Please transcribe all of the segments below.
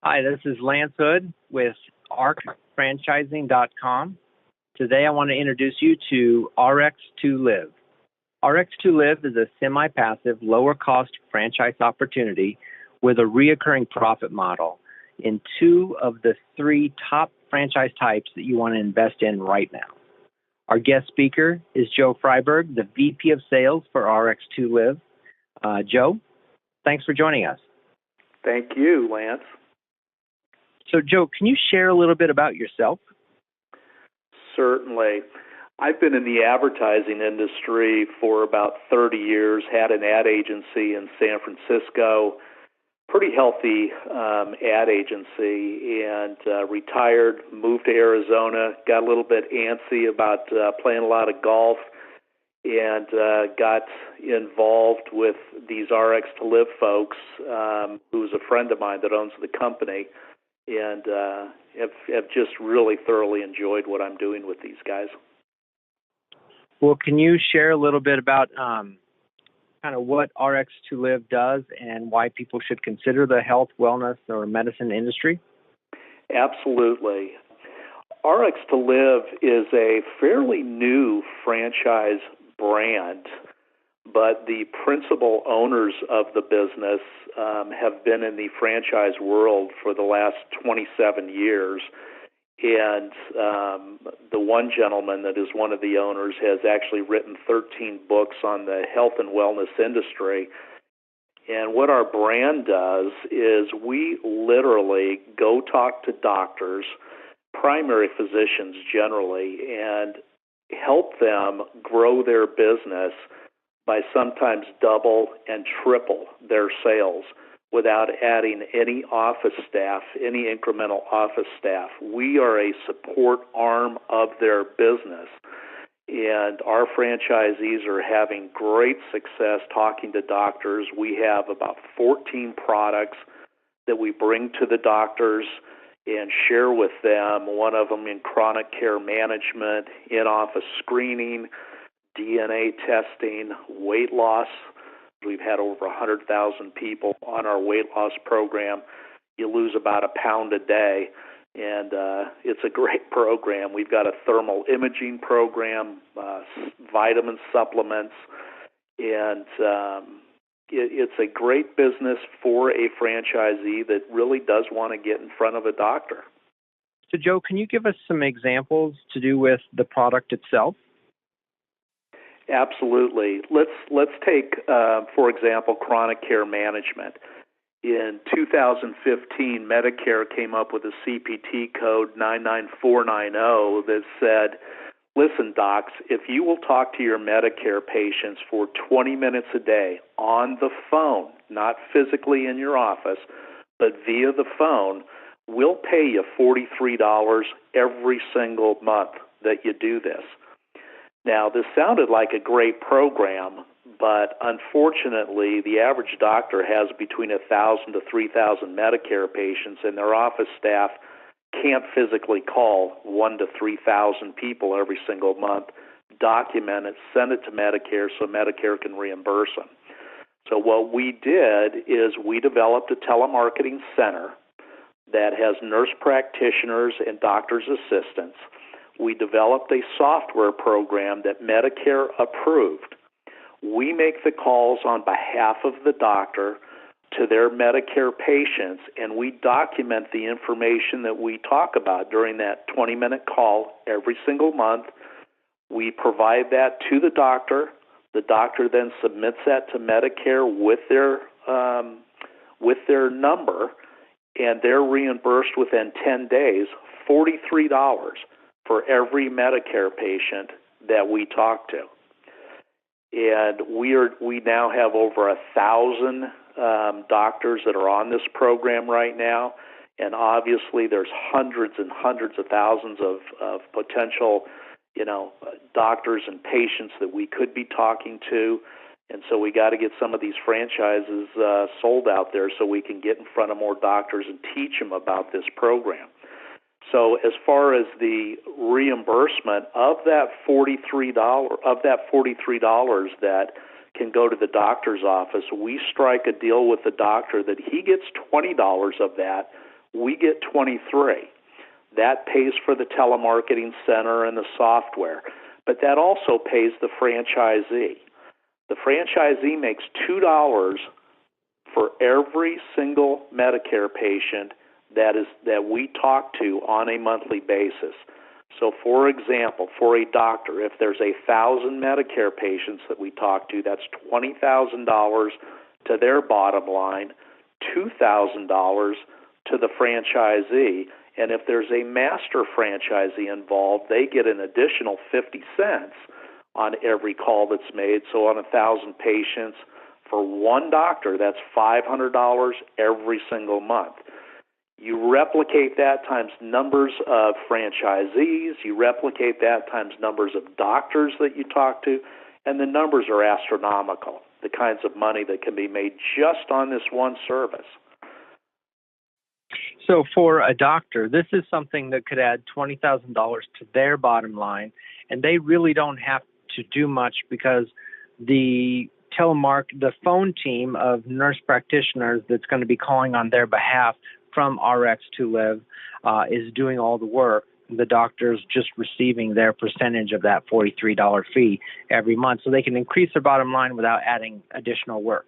Hi, this is Lance Hood with ArcFranchising.com. Today I want to introduce you to RX2Live. RX2Live is a semi-passive, lower-cost franchise opportunity with a reoccurring profit model in two of the three top franchise types that you want to invest in right now. Our guest speaker is Joe Freiberg, the VP of Sales for RX2Live. Joe, thanks for joining us. Thank you, Lance. So, Joe, can you share a little bit about yourself? Certainly. I've been in the advertising industry for about 30 years, had an ad agency in San Francisco, pretty healthy ad agency, and retired, moved to Arizona, got a little bit antsy about playing a lot of golf, and got involved with these RX2Live folks, who's a friend of mine that owns the company, and have just really thoroughly enjoyed what I'm doing with these guys. Well, can you share a little bit about kind of what RX2Live does and why people should consider the health, wellness, or medicine industry? Absolutely. RX2Live is a fairly new franchise brand, but the principal owners of the business have been in the franchise world for the last 27 years. And the one gentleman that is one of the owners has actually written 13 books on the health and wellness industry. And what our brand does is we literally go talk to doctors, primary physicians generally, and help them grow their business by sometimes double and triple their sales without adding any office staff, any incremental office staff. We are a support arm of their business, and our franchisees are having great success talking to doctors. We have about 14 products that we bring to the doctors and share with them, one of them in chronic care management, in-office screening, DNA testing, weight loss. We've had over 100,000 people on our weight loss program. You lose about a pound a day, and it's a great program. We've got a thermal imaging program, vitamin supplements, and it's a great business for a franchisee that really does want to get in front of a doctor. So, Joe, can you give us some examples to do with the product itself? Absolutely. Let's take, for example, chronic care management. In 2015, Medicare came up with a CPT code 99490 that said, listen, docs, if you will talk to your Medicare patients for 20 minutes a day on the phone, not physically in your office, but via the phone, we'll pay you $43 every single month that you do this. Now, this sounded like a great program, but unfortunately, the average doctor has between 1,000 to 3,000 Medicare patients, and their office staff can't physically call 1,000 to 3,000 people every single month, document it, send it to Medicare so Medicare can reimburse them. So what we did is we developed a telemarketing center that has nurse practitioners and doctor's assistants. We developed a software program that Medicare approved. We make the calls on behalf of the doctor to their Medicare patients, and we document the information that we talk about during that 20-minute call every single month. We provide that to the doctor. The doctor then submits that to Medicare with their number, and they're reimbursed within 10 days, $43 for every Medicare patient that we talk to. And we now have over 1,000 doctors that are on this program right now, and obviously there's hundreds and hundreds of thousands of potential, doctors and patients that we could be talking to. And so we got to get some of these franchises sold out there so we can get in front of more doctors and teach them about this program. So as far as the reimbursement of that $43 that can go to the doctor's office, we strike a deal with the doctor that he gets $20 of that we get 23. That pays for the telemarketing center and the software, but that also pays the franchisee. The franchisee makes $2 for every single Medicare patient that we talk to on a monthly basis. So, for example, for a doctor, if there's 1,000 Medicare patients that we talk to, that's $20,000 to their bottom line, $2,000 to the franchisee. And if there's a master franchisee involved, they get an additional 50 cents on every call that's made. So on 1,000 patients, for one doctor, that's $500 every single month. You replicate that times numbers of franchisees, you replicate that times numbers of doctors that you talk to, and the numbers are astronomical, the kinds of money that can be made just on this one service. So for a doctor, this is something that could add $20,000 to their bottom line, and they really don't have to do much because the phone team of nurse practitioners that's going to be calling on their behalf from RX2Live is doing all the work. The doctor's just receiving their percentage of that $43 fee every month, so they can increase their bottom line without adding additional work.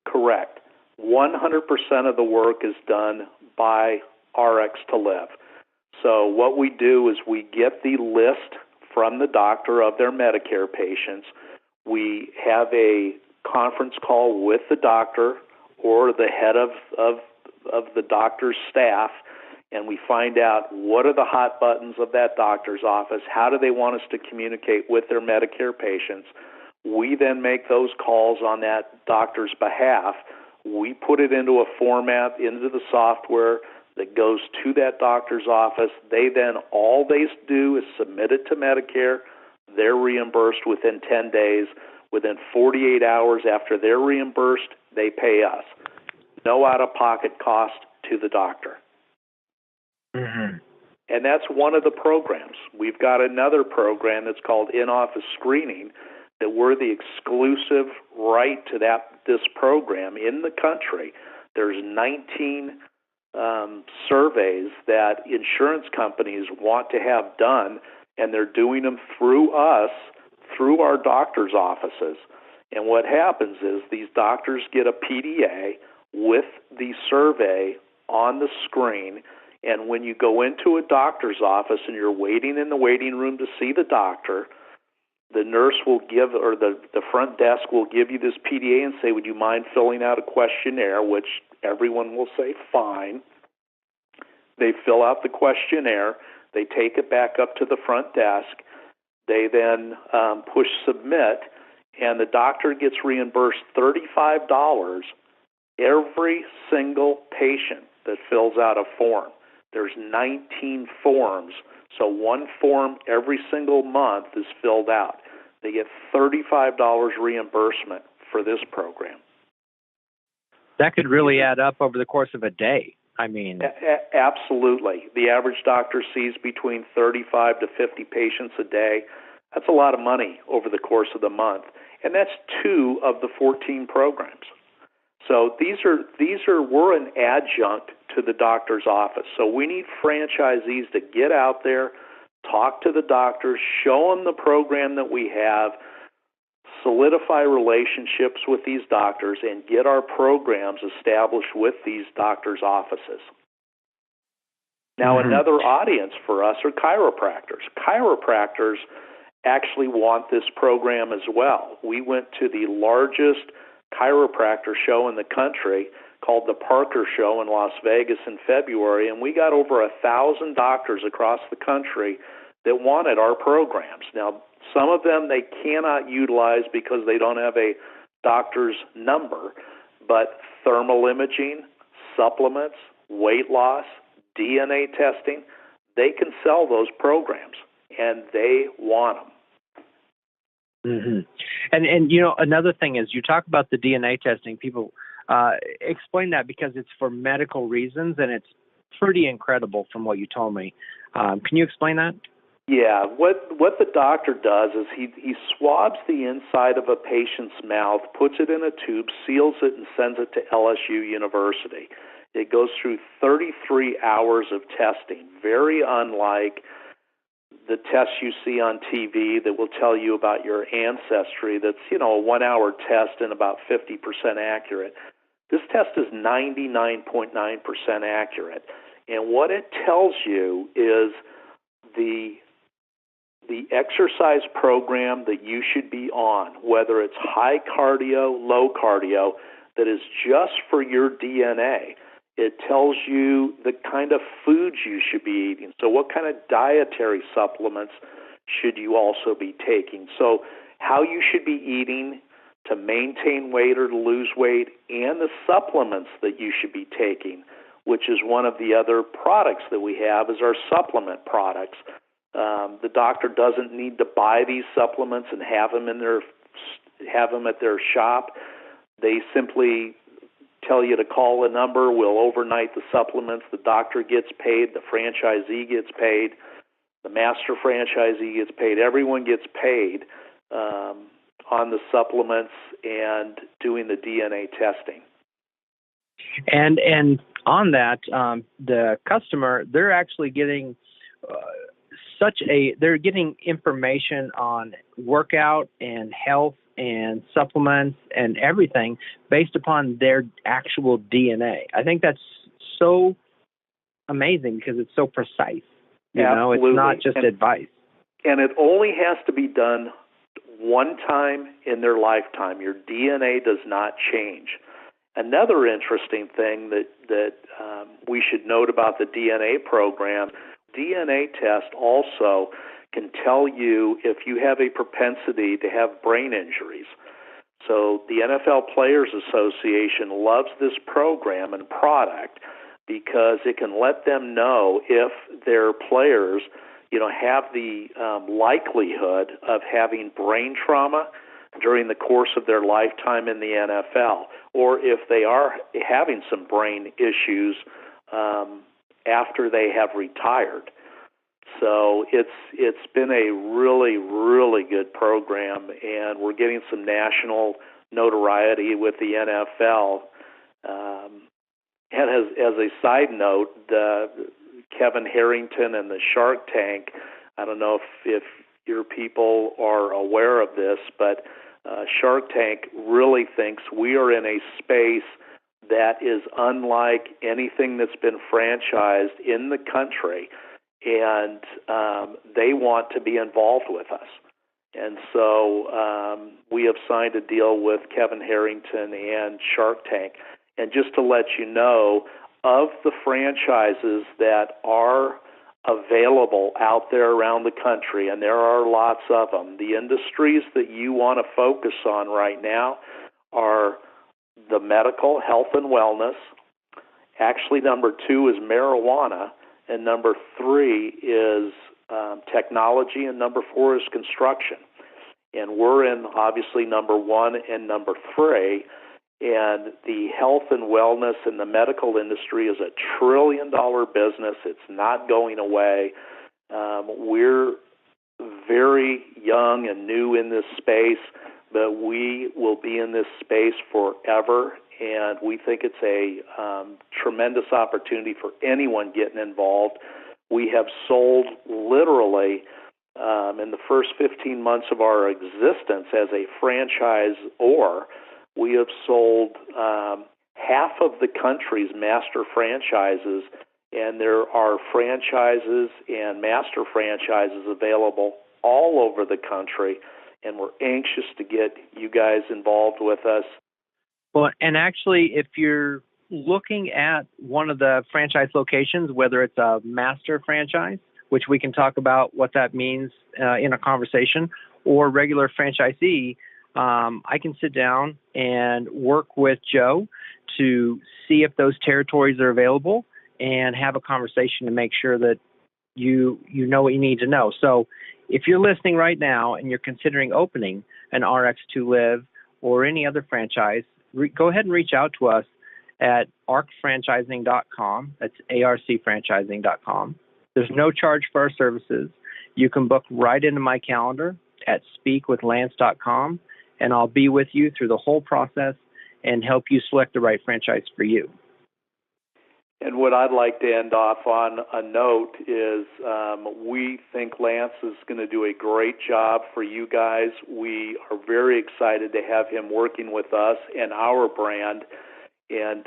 Correct. 100% of the work is done by RX2Live. So what we do is we get the list from the doctor of their Medicare patients. We have a conference call with the doctor or the head of the doctor's staff, and we find out what are the hot buttons of that doctor's office, how do they want us to communicate with their Medicare patients. We then make those calls on that doctor's behalf. We put it into a format, into the software that goes to that doctor's office. All they do is submit it to Medicare. They're reimbursed within 10 days. Within 48 hours after they're reimbursed, they pay us. No out-of-pocket cost to the doctor. Mm-hmm. And that's one of the programs. We've got another program that's called InOffice Screening that we're the exclusive right to this program in the country. There's 19 surveys that insurance companies want to have done, and they're doing them through us, through our doctors' offices. And what happens is these doctors get a PDA with the survey on the screen, and when you go into a doctor's office and you're waiting in the waiting room to see the doctor, the nurse will give, or the front desk will give you this PDA and say, would you mind filling out a questionnaire, which everyone will say, fine. They fill out the questionnaire. They take it back up to the front desk. They then push submit, and the doctor gets reimbursed $35 every single patient that fills out a form. There's 19 forms, so one form every single month is filled out. They get $35 reimbursement for this program. That could really add up over the course of a day. I mean, absolutely. The average doctor sees between 35 to 50 patients a day. That's a lot of money over the course of the month, and that's 2 of the 14 programs. So we're an adjunct to the doctor's office. So we need franchisees to get out there, talk to the doctors, show them the program that we have, solidify relationships with these doctors, and get our programs established with these doctors' offices. Now, another audience for us are chiropractors. Chiropractors actually want this program as well. We went to the largest chiropractor show in the country called the Parker Show in Las Vegas in February, and we got over 1,000 doctors across the country that wanted our programs. Now, some of them they cannot utilize because they don't have a doctor's number, but thermal imaging, supplements, weight loss, DNA testing, they can sell those programs, and they want them. Mm-hmm. And you know, another thing is you talk about the DNA testing. People explain that because it's for medical reasons, and it's pretty incredible from what you told me. Can you explain that? Yeah, what the doctor does is he swabs the inside of a patient's mouth, puts it in a tube, seals it, and sends it to LSU University. It goes through 33 hours of testing, very unlike the tests you see on TV that will tell you about your ancestry. That's, a 1-hour test and about 50% accurate. This test is 99.9% accurate. And what it tells you is the exercise program that you should be on, whether it's high cardio, low cardio, that is just for your DNA. It tells you the kind of foods you should be eating. So what kind of dietary supplements should you also be taking? So how you should be eating to maintain weight or to lose weight, and the supplements that you should be taking, which is one of the other products that we have, is our supplement products. The doctor doesn't need to buy these supplements and have them at their shop. They simply tell you to call a number. We'll overnight the supplements. The doctor gets paid. The franchisee gets paid. The master franchisee gets paid. Everyone gets paid on the supplements and doing the DNA testing. And on that, the customer, they're actually getting they're getting information on workout and health and supplements and everything based upon their actual DNA. I think that's so amazing because it's so precise. Absolutely. It's not just advice. And it only has to be done one time in their lifetime. Your DNA does not change. Another interesting thing that we should note about the DNA program, DNA test also can tell you if you have a propensity to have brain injuries. So the NFL Players Association loves this program and product because it can let them know if their players, have the likelihood of having brain trauma during the course of their lifetime in the NFL, or if they are having some brain issues after they have retired. So it's been a really, really good program, and we're getting some national notoriety with the NFL. And as a side note, Kevin Harrington and the Shark Tank, I don't know if your people are aware of this, but Shark Tank really thinks we are in a space that is unlike anything that's been franchised in the country, and they want to be involved with us. And so we have signed a deal with Kevin Harrington and Shark Tank. And just to let you know, of the franchises that are available out there around the country, and there are lots of them, the industries that you want to focus on right now are the medical, health and wellness. Actually, number 2 is marijuana, and number 3 is technology, and number 4 is construction. And we're in, obviously, number 1 and number 3, and the health and wellness and the medical industry is a $1 trillion business. It's not going away. We're very young and new in this space, but we will be in this space forever, and we think it's a tremendous opportunity for anyone getting involved. We have sold literally in the first 15 months of our existence as a franchisor, we have sold half of the country's master franchises, and there are franchises and master franchises available all over the country, and we're anxious to get you guys involved with us. Well, and actually, if you're looking at one of the franchise locations, whether it's a master franchise, which we can talk about what that means in a conversation, or regular franchisee, I can sit down and work with Joe to see if those territories are available and have a conversation to make sure that you know what you need to know. So if you're listening right now and you're considering opening an RX2Live or any other franchise, go ahead and reach out to us at arcfranchising.com. That's arcfranchising.com. There's no charge for our services. You can book right into my calendar at speakwithlance.com, and I'll be with you through the whole process and help you select the right franchise for you. And what I'd like to end off on a note is we think Lance is going to do a great job for you guys. We are very excited to have him working with us and our brand, and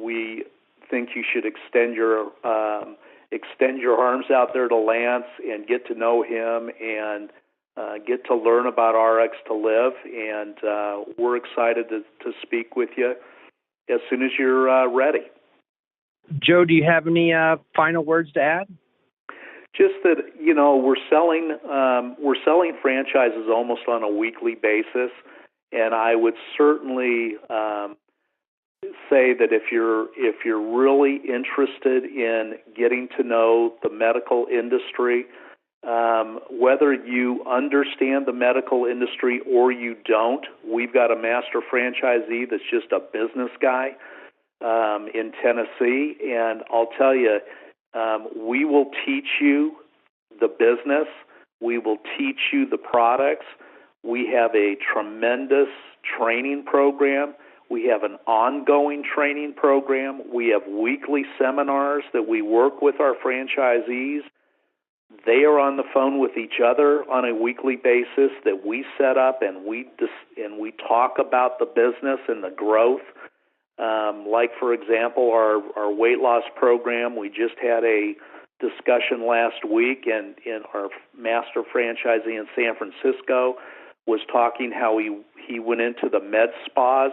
we think you should extend your arms out there to Lance and get to know him and get to learn about RX2Live, and we're excited to speak with you as soon as you're ready. Joe, do you have any final words to add? Just that, we're selling franchises almost on a weekly basis, and I would certainly say that if you're really interested in getting to know the medical industry, whether you understand the medical industry or you don't, we've got a master franchisee that's just a business guy in Tennessee, and I'll tell you, we will teach you the business. We will teach you the products. We have a tremendous training program. We have an ongoing training program. We have weekly seminars that we work with our franchisees. They are on the phone with each other on a weekly basis that we set up, and we talk about the business and the growth. Like, for example, our weight loss program, we just had a discussion last week, and our master franchisee in San Francisco was talking how he went into the med spas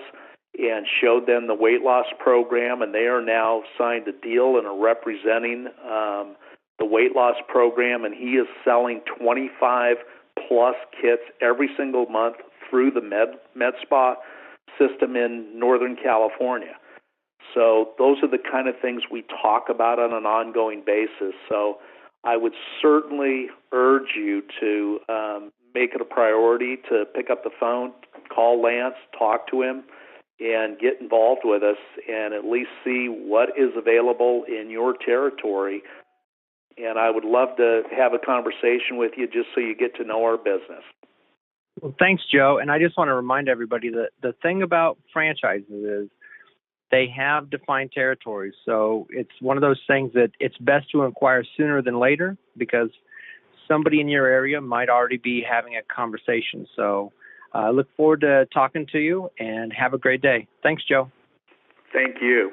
and showed them the weight loss program, and they are now signed a deal and are representing the weight loss program, and he is selling 25-plus kits every single month through the med spa system in Northern California. So those are the kind of things we talk about on an ongoing basis. So I would certainly urge you to make it a priority to pick up the phone, call Lance, talk to him, and get involved with us and at least see what is available in your territory. And I would love to have a conversation with you just so you get to know our business. Well, thanks, Joe. And I just want to remind everybody that the thing about franchises is they have defined territories. So it's one of those things that it's best to inquire sooner than later because somebody in your area might already be having a conversation. So I look forward to talking to you and have a great day. Thanks, Joe. Thank you.